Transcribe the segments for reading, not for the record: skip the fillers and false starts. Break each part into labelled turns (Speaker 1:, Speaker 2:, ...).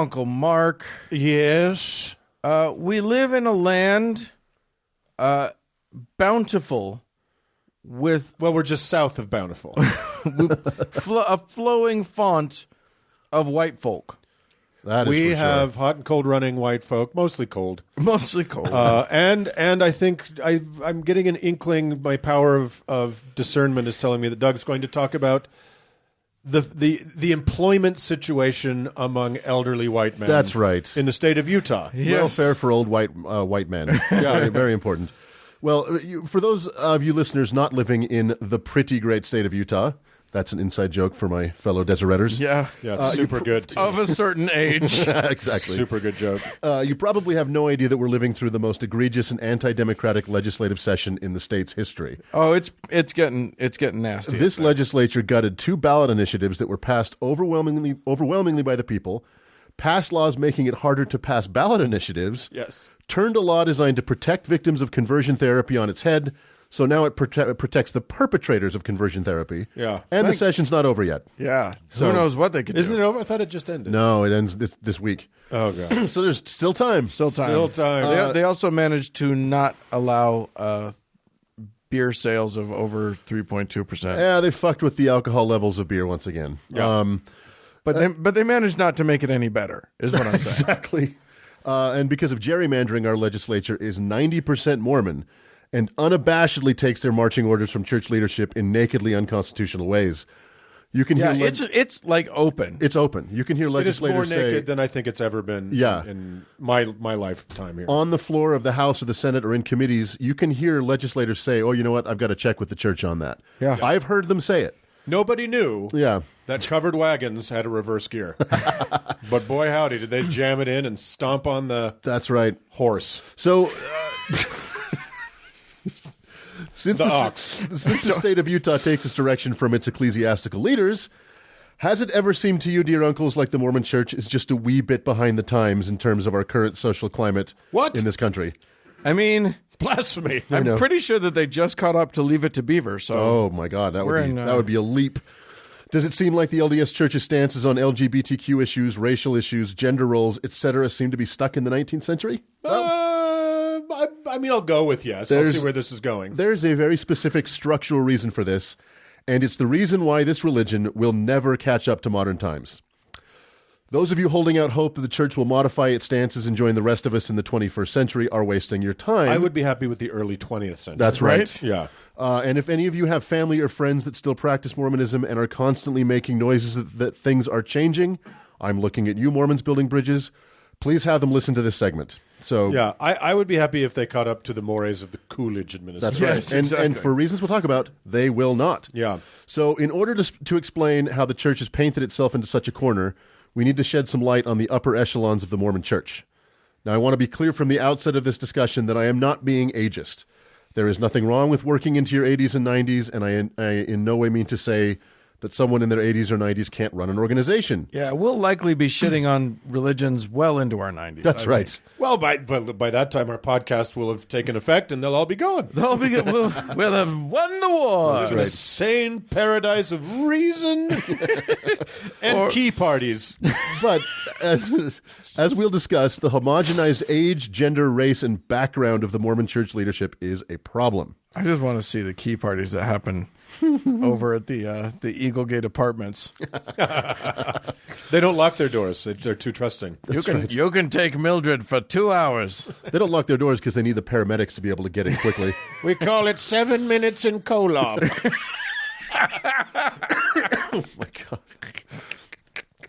Speaker 1: Uncle Mark.
Speaker 2: Yes.
Speaker 1: We live in a land bountiful with
Speaker 2: Well, we're just south of Bountiful.
Speaker 1: a flowing font of white folk.
Speaker 3: That is
Speaker 2: We
Speaker 3: for
Speaker 2: have
Speaker 3: sure.
Speaker 2: hot and cold running white folk, mostly cold.
Speaker 1: Mostly cold.
Speaker 2: And I think I'm getting an inkling. My power of discernment is telling me that Doug's going to talk about the employment situation among elderly white men.
Speaker 3: That's right.
Speaker 2: In the state of Utah.
Speaker 3: Welfare for old white men. Yeah, very important. Well, for those of you listeners not living in the pretty great state of Utah, that's an inside joke for my fellow Deseretters.
Speaker 1: yeah.
Speaker 2: Yeah, super good.
Speaker 1: Of a certain age.
Speaker 3: Exactly.
Speaker 2: Super good joke.
Speaker 3: You probably have no idea that we're living through the most egregious and anti-democratic legislative session in the state's history.
Speaker 1: Oh, it's getting nasty.
Speaker 3: This legislature gutted 2 ballot initiatives that were passed overwhelmingly by the people, passed laws making it harder to pass ballot initiatives,
Speaker 2: Yes.
Speaker 3: turned a law designed to protect victims of conversion therapy on its head, so now it protects the perpetrators of conversion therapy.
Speaker 2: Yeah.
Speaker 3: And the session's not over yet.
Speaker 1: Yeah.
Speaker 3: So-
Speaker 1: Who knows what they could
Speaker 2: Isn't
Speaker 1: do.
Speaker 2: it over? I thought it just ended.
Speaker 3: No, it ends this week.
Speaker 2: Oh, God.
Speaker 3: So there's still time.
Speaker 1: Still time.
Speaker 2: Still time.
Speaker 1: They also managed to not allow beer sales of over 3.2%.
Speaker 3: Yeah, they fucked with the alcohol levels of beer once again.
Speaker 2: Yeah.
Speaker 1: But they managed not to make it any better, is what I'm saying.
Speaker 3: Exactly. And because of gerrymandering, our legislature is 90% Mormon and unabashedly takes their marching orders from church leadership in nakedly unconstitutional ways. You can
Speaker 1: Yeah,
Speaker 3: hear
Speaker 1: it's like open.
Speaker 3: it's open. You can hear
Speaker 2: It is more
Speaker 3: legislators say
Speaker 2: naked than I think it's ever been
Speaker 3: Yeah.
Speaker 2: in my lifetime here.
Speaker 3: on the floor of the House or the Senate or in committees, you can hear legislators say, "Oh, you know what? I've got to check with the church on that."
Speaker 1: Yeah.
Speaker 3: I've heard them say it.
Speaker 2: Nobody knew
Speaker 3: Yeah.
Speaker 2: that covered wagons had a reverse gear. But boy, howdy, did they jam it in and stomp on the
Speaker 3: That's right.
Speaker 2: horse.
Speaker 3: So, since
Speaker 2: The ox.
Speaker 3: since the state of Utah takes its direction from its ecclesiastical leaders, has it ever seemed to you, dear uncles, like the Mormon Church is just a wee bit behind the times in terms of our current social climate
Speaker 2: What?
Speaker 3: in this country?
Speaker 1: I mean,
Speaker 2: Blasphemy.
Speaker 1: I'm pretty sure that they just caught up to Leave It to Beaver. So
Speaker 3: Oh my God, that
Speaker 1: We're
Speaker 3: would be
Speaker 1: in,
Speaker 3: that would be a leap. Does it seem like the LDS Church's stances on LGBTQ issues, racial issues, gender roles, etc., seem to be stuck in the 19th century?
Speaker 2: I mean, I'll go with yes. I'll see where this is going.
Speaker 3: There's a very specific structural reason for this, and it's the reason why this religion will never catch up to modern times. Those of you holding out hope that the church will modify its stances and join the rest of us in the 21st century are wasting your time.
Speaker 2: I would be happy with the early 20th century.
Speaker 3: That's right.
Speaker 1: Right?
Speaker 2: Yeah.
Speaker 3: And if any of you have family or friends that still practice Mormonism and are constantly making noises that things are changing, I'm looking at you, Mormons building bridges. Please have them listen to this segment. So
Speaker 2: Yeah, I would be happy if they caught up to the mores of the Coolidge administration.
Speaker 3: that's right.
Speaker 1: Yes,
Speaker 3: And
Speaker 1: exactly.
Speaker 3: for reasons we'll talk about, they will not.
Speaker 2: Yeah.
Speaker 3: So in order to explain how the church has painted itself into such a corner, we need to shed some light on the upper echelons of the Mormon Church. Now, I want to be clear from the outset of this discussion that I am not being ageist. There is nothing wrong with working into your 80s and 90s, and I in no way mean to say that someone in their 80s or 90s can't run an organization.
Speaker 1: yeah, we'll likely be shitting on religions well into our 90s.
Speaker 3: That's
Speaker 1: I
Speaker 3: right.
Speaker 1: think.
Speaker 2: Well, by that time, our podcast will have taken effect, and they'll all be gone.
Speaker 1: We'll have won the war.
Speaker 2: Live in a sane paradise of reason and key parties.
Speaker 3: But as we'll discuss, the homogenized age, gender, race, and background of the Mormon Church leadership is a problem.
Speaker 1: I just want to see the key parties that happen over at the Eagle Gate Apartments.
Speaker 2: They don't lock their doors. They're too trusting.
Speaker 1: You can take Mildred for 2 hours.
Speaker 3: They don't lock their doors because they need the paramedics to be able to get in quickly.
Speaker 2: We call it 7 minutes in Kolob.
Speaker 3: Oh, my God.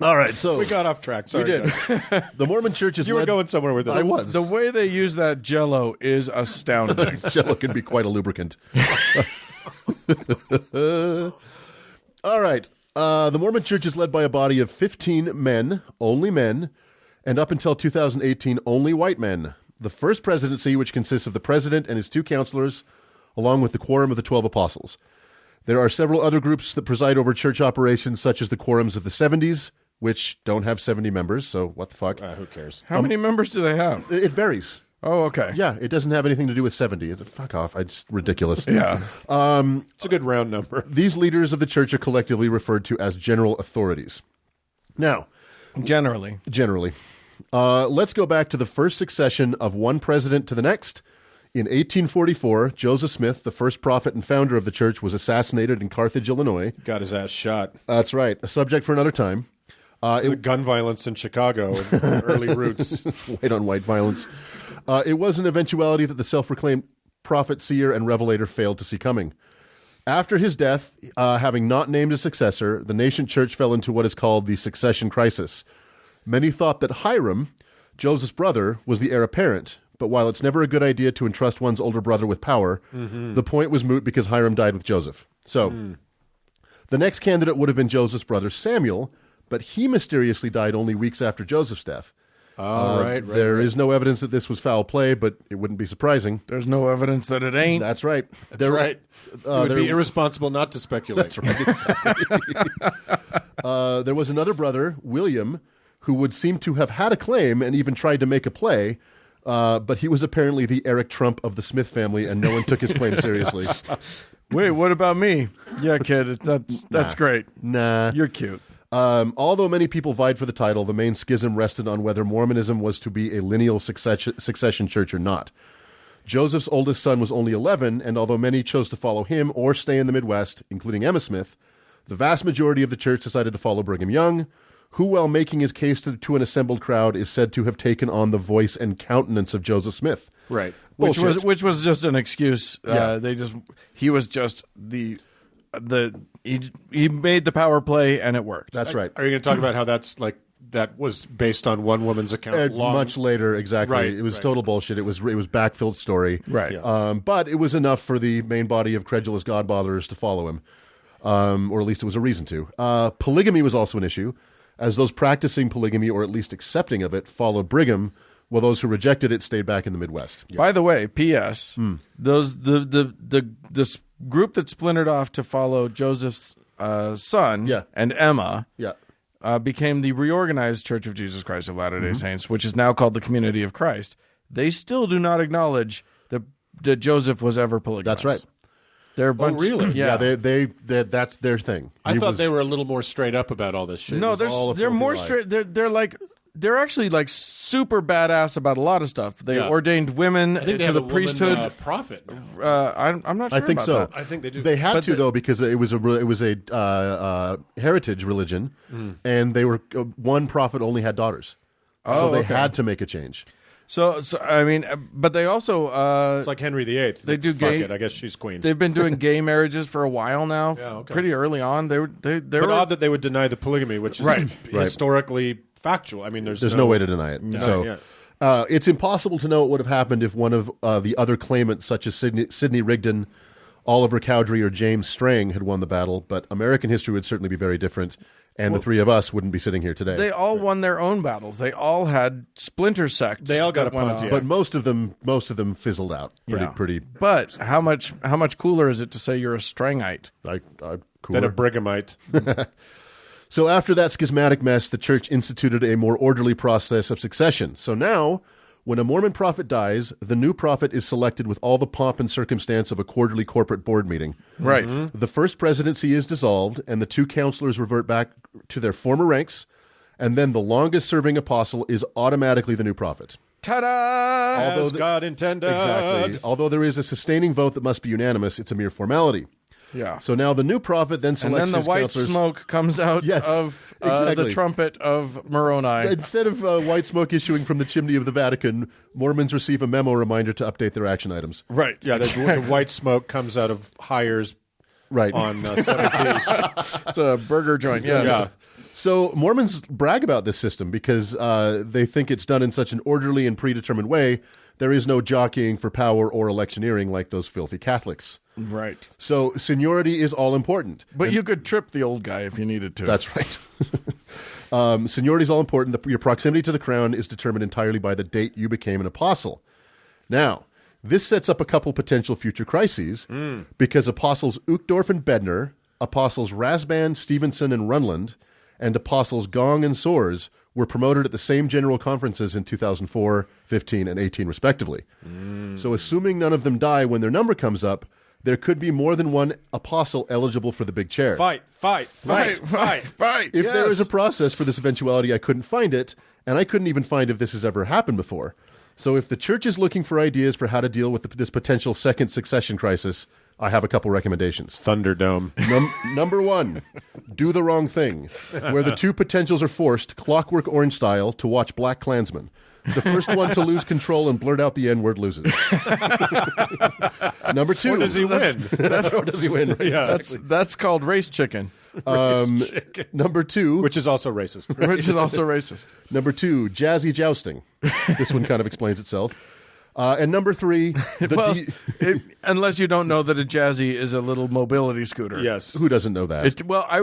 Speaker 3: All right, so
Speaker 2: We got off track. Sorry.
Speaker 3: we did.
Speaker 2: Doug.
Speaker 3: The Mormon Church is
Speaker 2: You were
Speaker 3: led-
Speaker 2: going somewhere with it.
Speaker 3: I was.
Speaker 1: The way they use that Jell-O is astounding.
Speaker 3: Jello can be quite a lubricant. All right. The Mormon Church is led by a body of 15 men, only men, and up until 2018, only white men. The first presidency, which consists of the president and his 2 counselors, along with the quorum of the 12 apostles. There are several other groups that preside over church operations, such as the quorums of the 70s, which don't have 70 members, so what the fuck?
Speaker 2: Who cares?
Speaker 1: How many members do they have?
Speaker 3: It varies.
Speaker 1: Oh, okay.
Speaker 3: Yeah, it doesn't have anything to do with 70. It's fuck off. It's ridiculous.
Speaker 1: Yeah.
Speaker 2: It's a good round number.
Speaker 3: These leaders of the church are collectively referred to as general authorities. Now,
Speaker 1: Generally.
Speaker 3: Let's go back to the first succession of one president to the next. In 1844, Joseph Smith, the first prophet and founder of the church, was assassinated in Carthage, Illinois.
Speaker 2: Got his ass shot.
Speaker 3: That's right. A subject for another time.
Speaker 2: The gun violence in Chicago, it's the early roots.
Speaker 3: White-on-white violence. It was an eventuality that the self-proclaimed prophet, seer, and revelator failed to see coming. After his death, having not named a successor, the nascent church fell into what is called the succession crisis. Many thought that Hiram, Joseph's brother, was the heir apparent, but while it's never a good idea to entrust one's older brother with power, the point was moot because Hiram died with Joseph. So, the next candidate would have been Joseph's brother Samuel, but he mysteriously died only weeks after Joseph's death.
Speaker 2: Right.
Speaker 3: There is no evidence that this was foul play, but it wouldn't be surprising.
Speaker 1: There's no evidence that it ain't.
Speaker 3: That's right.
Speaker 2: That's right. It would be irresponsible not to speculate.
Speaker 3: That's right. Exactly. There was another brother, William, who would seem to have had a claim and even tried to make a play, but he was apparently the Eric Trump of the Smith family, and no one took his claim seriously.
Speaker 1: Wait, what about me? Yeah, kid, that's great.
Speaker 3: Nah.
Speaker 1: You're cute.
Speaker 3: Although many people vied for the title, the main schism rested on whether Mormonism was to be a lineal succession church or not. Joseph's oldest son was only 11, and although many chose to follow him or stay in the Midwest, including Emma Smith, the vast majority of the church decided to follow Brigham Young, who, while making his case to an assembled crowd, is said to have taken on the voice and countenance of Joseph Smith.
Speaker 2: Right.
Speaker 1: Which was just an excuse. He was just he made the power play and it worked.
Speaker 3: That's right.
Speaker 2: Are you going to talk about how that was based on one woman's account?
Speaker 3: Much later, exactly.
Speaker 2: Right,
Speaker 3: it was total bullshit. It was backfilled story.
Speaker 1: Right.
Speaker 2: Yeah.
Speaker 3: But it was enough for the main body of credulous godfathers to follow him, or at least it was a reason to. Polygamy was also an issue, as those practicing polygamy, or at least accepting of it, followed Brigham, while those who rejected it stayed back in the Midwest.
Speaker 1: Yeah. By the way, P.S. This group that splintered off to follow Joseph's son and Emma became the Reorganized Church of Jesus Christ of Latter-day Saints, which is now called the Community of Christ. They still do not acknowledge that Joseph was ever polygamous.
Speaker 3: That's right.
Speaker 1: They're a bunch,
Speaker 2: really?
Speaker 1: Yeah.
Speaker 3: They that's their thing.
Speaker 2: I thought they were a little more straight up about all this shit.
Speaker 1: No, they're more straight. They're actually like super badass about a lot of stuff. They ordained women to the priesthood.
Speaker 2: Prophet.
Speaker 1: I'm not sure.
Speaker 3: I think
Speaker 1: about
Speaker 3: so.
Speaker 1: that.
Speaker 2: I think they do.
Speaker 3: They had to though, because it was a heritage religion, and they were one prophet only had daughters, so they had to make a change.
Speaker 1: So I mean, but they also
Speaker 2: it's like Henry VIII.
Speaker 1: They do
Speaker 2: Fuck
Speaker 1: gay.
Speaker 2: it, I guess she's queen.
Speaker 1: They've been doing gay marriages for a while now.
Speaker 2: Yeah, okay.
Speaker 1: Pretty early on. They were
Speaker 2: odd that they would deny the polygamy, which is historically factual. I mean, there's no
Speaker 3: way to deny it.
Speaker 2: No.
Speaker 3: It's impossible to know what would have happened if one of the other claimants, such as Sidney Rigdon, Oliver Cowdery, or James Strang, had won the battle. But American history would certainly be very different, and the three of us wouldn't be sitting here today.
Speaker 1: They all won their own battles. They all had splinter sects.
Speaker 2: They all got a Pontiac.
Speaker 3: But most of them fizzled out. Pretty.
Speaker 1: But how much cooler is it to say you're a Strangite?
Speaker 3: Cooler.
Speaker 2: Than a Brighamite.
Speaker 3: So after that schismatic mess, the church instituted a more orderly process of succession. So now, when a Mormon prophet dies, the new prophet is selected with all the pomp and circumstance of a quarterly corporate board meeting.
Speaker 1: Right.
Speaker 3: The first presidency is dissolved, and the two counselors revert back to their former ranks, and then the longest-serving apostle is automatically the new prophet.
Speaker 1: Ta-da!
Speaker 2: As God intended.
Speaker 3: Exactly. Although there is a sustaining vote that must be unanimous, it's a mere formality.
Speaker 1: Yeah.
Speaker 3: So now the new prophet then selects
Speaker 1: and then the white
Speaker 3: counselors.
Speaker 1: Smoke comes out of the trumpet of Moroni.
Speaker 3: Instead of white smoke issuing from the chimney of the Vatican, Mormons receive a memo reminder to update their action items.
Speaker 1: Right.
Speaker 2: Yeah, the white smoke comes out of Hires on 7th East.
Speaker 1: It's a burger joint,
Speaker 2: Yeah.
Speaker 3: So Mormons brag about this system because they think it's done in such an orderly and predetermined way. There is no jockeying for power or electioneering like those filthy Catholics.
Speaker 1: Right.
Speaker 3: So seniority is all important.
Speaker 1: But you could trip the old guy if you needed to.
Speaker 3: That's right. Seniority is all important. Your proximity to the crown is determined entirely by the date you became an apostle. Now, this sets up a couple potential future crises because apostles Uchtdorf and Bednar, apostles Rasband, Stevenson, and Runland, and apostles Gong and Soares were promoted at the same general conferences in 2004, 15, and 18, respectively. So assuming none of them die when their number comes up, there could be more than one apostle eligible for the big chair.
Speaker 2: Fight.
Speaker 3: If there is a process for this eventuality, I couldn't find it, and I couldn't even find if this has ever happened before. So if the church is looking for ideas for how to deal with this potential second succession crisis, I have a couple recommendations.
Speaker 2: Thunderdome.
Speaker 3: Number 1, do the wrong thing, where the two potentials are forced, Clockwork Orange style, to watch Black Klansman. The first one to lose control and blurt out the N-word loses. Number 2.
Speaker 2: Or does he win?
Speaker 3: Or does he win? Right,
Speaker 2: Yeah.
Speaker 3: exactly.
Speaker 1: That's called race chicken.
Speaker 3: Number 2.
Speaker 2: Which is also racist.
Speaker 1: Which is also racist.
Speaker 3: Number 2, jazzy jousting. This one kind of explains itself. And number 3,
Speaker 1: unless you don't know that a jazzy is a little mobility scooter.
Speaker 2: Yes.
Speaker 3: Who doesn't know that?
Speaker 1: I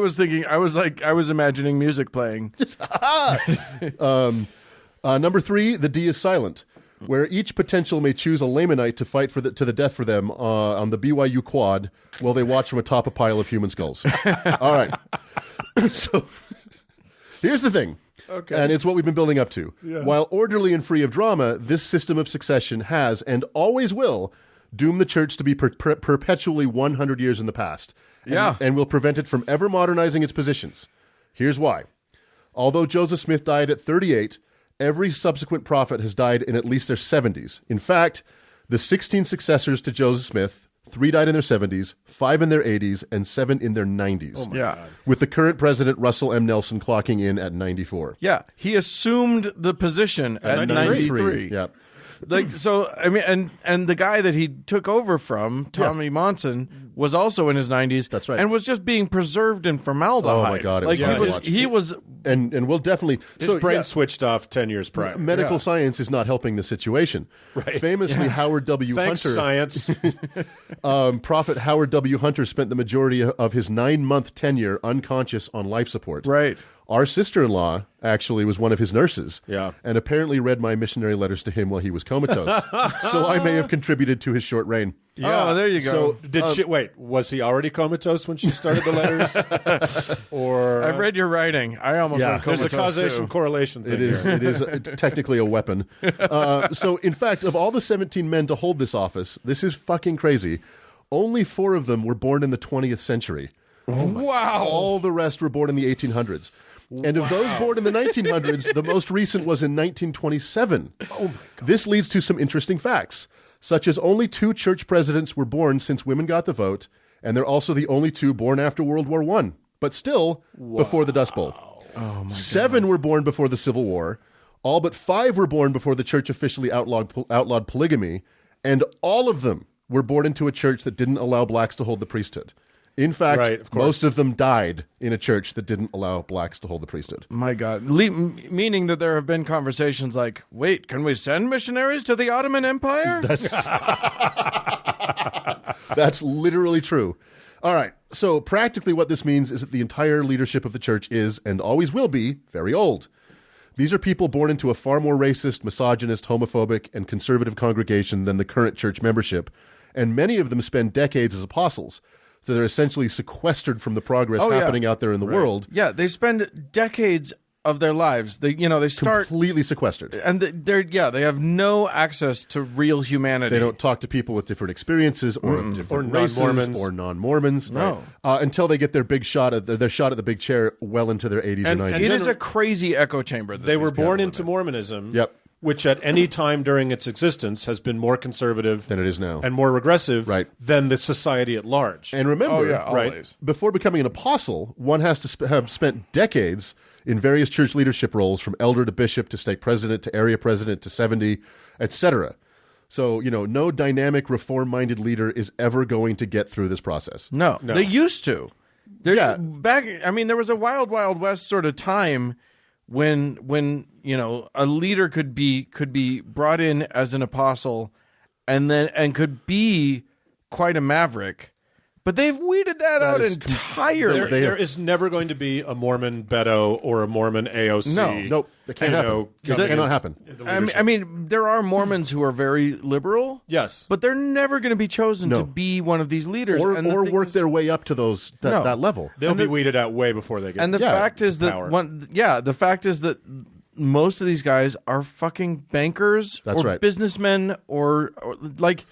Speaker 1: was imagining music playing.
Speaker 3: Number 3, the D is silent, where each potential may choose a Lamanite to fight to the death for them on the BYU quad while they watch from atop a pile of human skulls. All right. So here's the thing.
Speaker 2: Okay.
Speaker 3: And it's what we've been building up to.
Speaker 2: Yeah.
Speaker 3: While orderly and free of drama, this system of succession has, and always will, doom the church to be perpetually 100 years in the past.
Speaker 1: Yeah.
Speaker 3: And will prevent it from ever modernizing its positions. Here's why. Although Joseph Smith died at 38, every subsequent prophet has died in at least their 70s. In fact, the 16 successors to Joseph Smith, 3 died in their 70s, 5 in their 80s, and 7 in their 90s.
Speaker 2: Oh my God.
Speaker 3: With the current president, Russell M. Nelson, clocking in at 94.
Speaker 1: Yeah, he assumed the position at 93.
Speaker 3: Yeah.
Speaker 1: And the guy that he took over from, Tommy Monson, was also in his 90s.
Speaker 3: That's right.
Speaker 1: And was just being preserved in formaldehyde.
Speaker 3: Oh my God, it was
Speaker 1: he was
Speaker 3: And we'll definitely...
Speaker 2: His brain switched off 10 years prior.
Speaker 3: Medical science is not helping the situation.
Speaker 2: Right.
Speaker 3: Famously, Howard W.
Speaker 2: Thanks,
Speaker 3: Hunter...
Speaker 2: science.
Speaker 3: Prophet Howard W. Hunter spent the majority of his 9-month tenure unconscious on life support.
Speaker 1: right.
Speaker 3: Our sister-in-law actually was one of his nurses.
Speaker 2: Yeah.
Speaker 3: And apparently read my missionary letters to him while he was comatose. So I may have contributed to his short reign.
Speaker 2: Yeah.
Speaker 1: Oh, there you go.
Speaker 2: So was he already comatose when she started the letters? Or
Speaker 1: I've read your writing. I almost went
Speaker 2: there's
Speaker 1: comatose
Speaker 2: a causation
Speaker 1: too.
Speaker 2: correlation thing
Speaker 3: It is.
Speaker 2: here.
Speaker 3: It is technically a weapon. So, in fact, of all the 17 men to hold this office, this is fucking crazy. Only 4 of them were born in the 20th century.
Speaker 1: Wow.
Speaker 3: All the rest were born in the 1800s. And of those born in the 1900s, the most recent was in 1927. Oh my God. This leads to some interesting facts, such as only 2 church presidents were born since women got the vote, and they're also the only 2 born after World War I, but still before the Dust Bowl.
Speaker 1: Oh my
Speaker 3: 7 were born before the Civil War. All but 5 were born before the church officially outlawed polygamy, and all of them were born into a church that didn't allow blacks to hold the priesthood. In fact, most of them died in a church that didn't allow blacks to hold the priesthood.
Speaker 1: My God. Meaning that there have been conversations like, wait, can we send missionaries to the Ottoman Empire?
Speaker 3: That's literally true. All right. So practically what this means is that the entire leadership of the church is, and always will be, very old. These are people born into a far more racist, misogynist, homophobic, and conservative congregation than the current church membership, and many of them spend decades as apostles. So they're essentially sequestered from the progress happening out there in the world.
Speaker 1: Yeah, they spend decades of their lives. They start
Speaker 3: completely sequestered,
Speaker 1: and they have no access to real humanity.
Speaker 3: They don't talk to people with different experiences or different races or non-Mormons.
Speaker 1: No,
Speaker 3: until they get their big shot at their shot at the big chair well into their 80s or 90s.
Speaker 1: It is a crazy echo chamber.
Speaker 2: They were born into Mormonism.
Speaker 3: Yep.
Speaker 2: Which at any time during its existence has been more conservative
Speaker 3: than it is now,
Speaker 2: and more regressive
Speaker 3: right.
Speaker 2: than the society at large.
Speaker 3: And remember, before becoming an apostle, one has to have spent decades in various church leadership roles, from elder to bishop to stake president to area president to 70, etc. So, no dynamic, reform-minded leader is ever going to get through this process.
Speaker 1: No. They used to. There was a wild, wild west sort of time when a leader could be brought in as an apostle and could be quite a maverick. But they've weeded that out entirely.
Speaker 2: There is never going to be a Mormon Beto or a Mormon AOC.
Speaker 3: Nope. It can't happen. It cannot happen.
Speaker 1: I mean, there are Mormons who are very liberal.
Speaker 2: Yes.
Speaker 1: But they're never going to be chosen to be one of these leaders.
Speaker 3: Or work their way up to that level.
Speaker 2: They'll be weeded out way before they get
Speaker 1: And the fact is that most of these guys are fucking bankers or businessmen or like...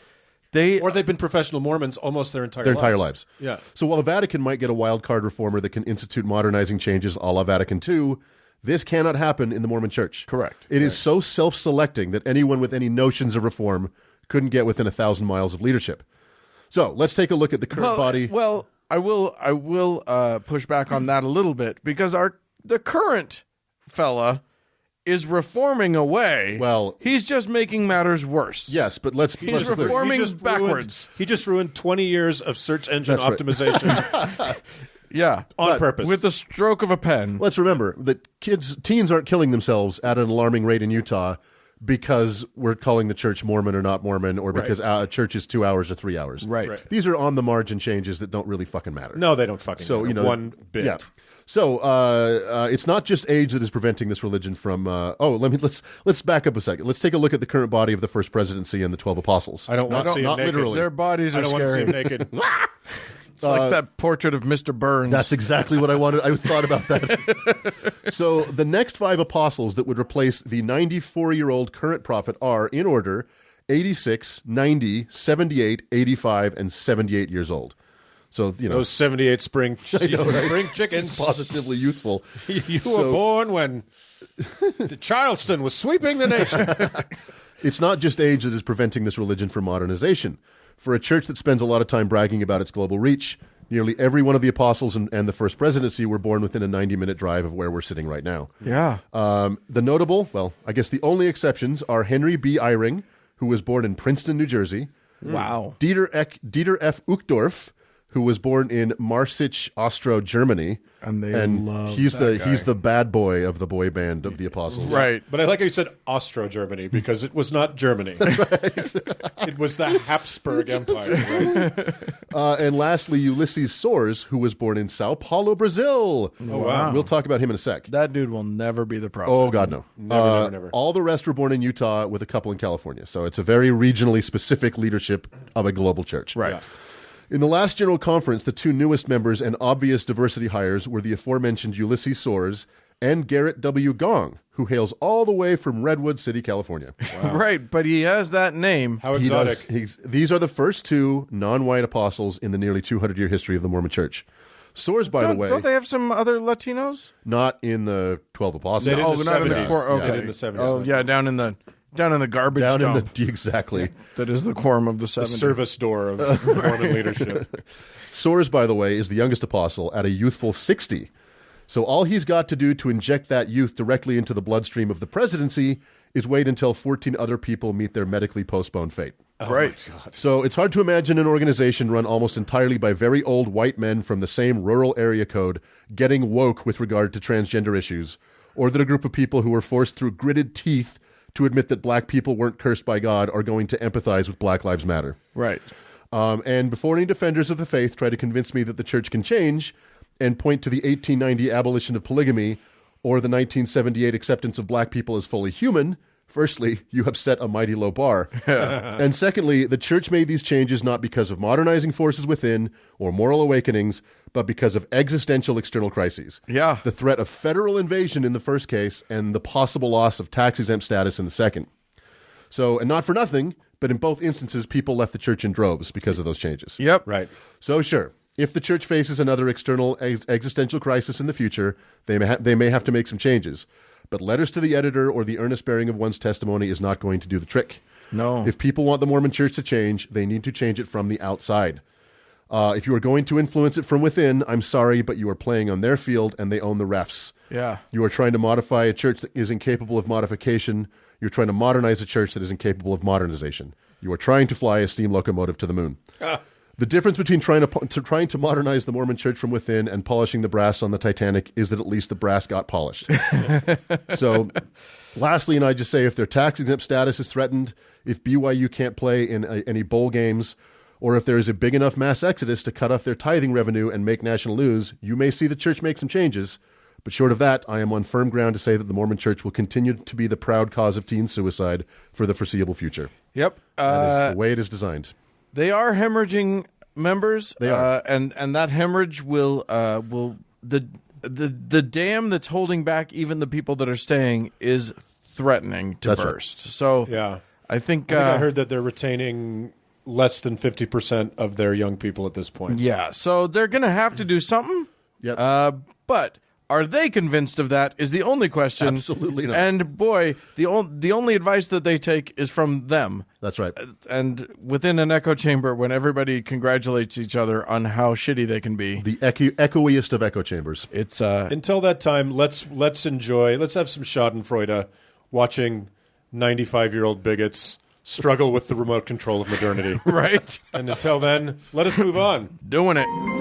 Speaker 2: Or they've been professional Mormons almost their entire
Speaker 3: lives.
Speaker 2: Yeah.
Speaker 3: So while the Vatican might get a wild card reformer that can institute modernizing changes a la Vatican II, this cannot happen in the Mormon Church.
Speaker 1: Correct.
Speaker 3: It is so self-selecting that anyone with any notions of reform couldn't get within 1,000 miles of leadership. So let's take a look at the current body.
Speaker 1: Well, I will push back on that a little bit, because the current fella is reforming away.
Speaker 3: Well,
Speaker 1: he's just making matters worse.
Speaker 3: Yes, but let's
Speaker 1: he's reforming backwards.
Speaker 2: He just ruined 20 years of search engine optimization.
Speaker 1: Yeah,
Speaker 2: on purpose,
Speaker 1: with the stroke of a pen.
Speaker 3: Let's remember that teens aren't killing themselves at an alarming rate in Utah because we're calling the church Mormon or not Mormon, or because a church is 2 hours or 3 hours.
Speaker 1: Right.
Speaker 3: These are on the margin changes that don't really fucking matter.
Speaker 2: No, they don't fucking matter. One bit.
Speaker 3: Yeah. So it's not just age that is preventing this religion from. Let's back up a second. Let's take a look at the current body of the First Presidency and the 12 Apostles.
Speaker 2: I don't want to see them naked.
Speaker 3: Literally.
Speaker 1: Their bodies are scary.
Speaker 2: I don't want to see them naked.
Speaker 1: It's like that portrait of Mr. Burns.
Speaker 3: That's exactly what I wanted. I thought about that. So the next 5 apostles that would replace the 94-year-old current prophet are, in order, 86, 90, 78, 85, and 78 years old. So,
Speaker 2: those 78 spring chickens.
Speaker 3: Positively youthful.
Speaker 2: You were born when the Charleston was sweeping the nation.
Speaker 3: It's not just age that is preventing this religion from modernization. For a church that spends a lot of time bragging about its global reach, nearly every one of the apostles and the First Presidency were born within a 90-minute drive of where we're sitting right now.
Speaker 1: Yeah.
Speaker 3: The notable, I guess the only exceptions are Henry B. Eyring, who was born in Princeton, New Jersey.
Speaker 1: Wow.
Speaker 3: Dieter F. Uchtdorf, who was born in Marsic, Austro, Germany.
Speaker 1: And
Speaker 3: he's the bad boy of the boy band of the apostles.
Speaker 1: Right.
Speaker 2: But I like how you said Austro Germany, because it was not Germany.
Speaker 3: That's right.
Speaker 2: It was the Habsburg Empire. Right?
Speaker 3: And lastly, Ulysses Soares, who was born in Sao Paulo, Brazil.
Speaker 2: Oh, wow.
Speaker 3: We'll talk about him in a sec.
Speaker 1: That dude will never be the prophet.
Speaker 3: Oh, God, no.
Speaker 2: Never.
Speaker 3: All the rest were born in Utah, with a couple in California. So it's a very regionally specific leadership of a global church.
Speaker 1: Right.
Speaker 2: Yeah.
Speaker 3: In the last General Conference, the 2 newest members and obvious diversity hires were the aforementioned Ulysses Soares and Garrett W. Gong, who hails all the way from Redwood City, California.
Speaker 1: Wow. Right, but he has that name.
Speaker 2: How exotic.
Speaker 3: These are the first 2 non-white apostles in the nearly 200-year history of the Mormon Church. Soares, by the way...
Speaker 1: Don't they have some other Latinos?
Speaker 3: Not in the 12 apostles.
Speaker 2: They did in the
Speaker 1: not
Speaker 2: 70s.
Speaker 1: in the
Speaker 2: Okay. They did in the 70s.
Speaker 1: Oh, yeah, down in the garbage dump.
Speaker 3: Exactly.
Speaker 1: That is the quorum of the 70s.
Speaker 2: The service door of Mormon leadership.
Speaker 3: Soares, by the way, is the youngest apostle at a youthful 60. So all he's got to do to inject that youth directly into the bloodstream of the presidency is wait until 14 other people meet their medically postponed fate.
Speaker 1: Right.
Speaker 3: So it's hard to imagine an organization run almost entirely by very old white men from the same rural area code getting woke with regard to transgender issues, or that a group of people who were forced through gritted teeth to admit that black people weren't cursed by God are going to empathize with Black Lives Matter.
Speaker 1: Right.
Speaker 3: And before any defenders of the faith try to convince me that the church can change and point to the 1890 abolition of polygamy or the 1978 acceptance of black people as fully human, firstly, you have set a mighty low bar. And secondly, the church made these changes not because of modernizing forces within or moral awakenings, but because of existential external crises.
Speaker 1: Yeah.
Speaker 3: The threat of federal invasion in the first case and the possible loss of tax-exempt status in the second. So, and not for nothing, but in both instances, people left the church in droves because of those changes.
Speaker 1: Yep.
Speaker 2: Right.
Speaker 3: So sure, if the church faces another external existential crisis in the future, they may have to make some changes. But letters to the editor or the earnest bearing of one's testimony is not going to do the trick.
Speaker 1: No.
Speaker 3: If people want the Mormon Church to change, they need to change it from the outside. If you are going to influence it from within, I'm sorry, but you are playing on their field and they own the refs.
Speaker 1: Yeah.
Speaker 3: You are trying to modify a church that is incapable of modification. You're trying to modernize a church that is incapable of modernization. You are trying to fly a steam locomotive to the moon. The difference between trying to modernize the Mormon Church from within and polishing the brass on the Titanic is that at least the brass got polished. So, lastly, and I just say, if their tax-exempt status is threatened, if BYU can't play in any bowl games, or if there is a big enough mass exodus to cut off their tithing revenue and make national news, you may see the church make some changes. But short of that, I am on firm ground to say that the Mormon Church will continue to be the proud cause of teen suicide for the foreseeable future.
Speaker 1: Yep.
Speaker 3: That is the way it is designed.
Speaker 1: They are hemorrhaging members.
Speaker 3: They are.
Speaker 1: And that hemorrhage will the dam that's holding back even the people that are staying is threatening to
Speaker 3: That's
Speaker 1: burst.
Speaker 3: right.
Speaker 1: So
Speaker 2: Yeah.
Speaker 1: I think
Speaker 2: I heard that they're retaining less than 50% of their young people at this point.
Speaker 1: Yeah, so they're going to have to do something.
Speaker 3: Yep.
Speaker 1: But are they convinced of that is the only question.
Speaker 3: Absolutely not.
Speaker 1: And boy, the only advice that they take is from them.
Speaker 3: That's right.
Speaker 1: And within an echo chamber, when everybody congratulates each other on how shitty they can be.
Speaker 3: The echoiest of echo chambers.
Speaker 1: It's
Speaker 2: Until that time, let's have some schadenfreude watching 95-year-old bigots struggle with the remote control of modernity.
Speaker 1: right.
Speaker 2: And until then, let us move on.
Speaker 1: Doing it.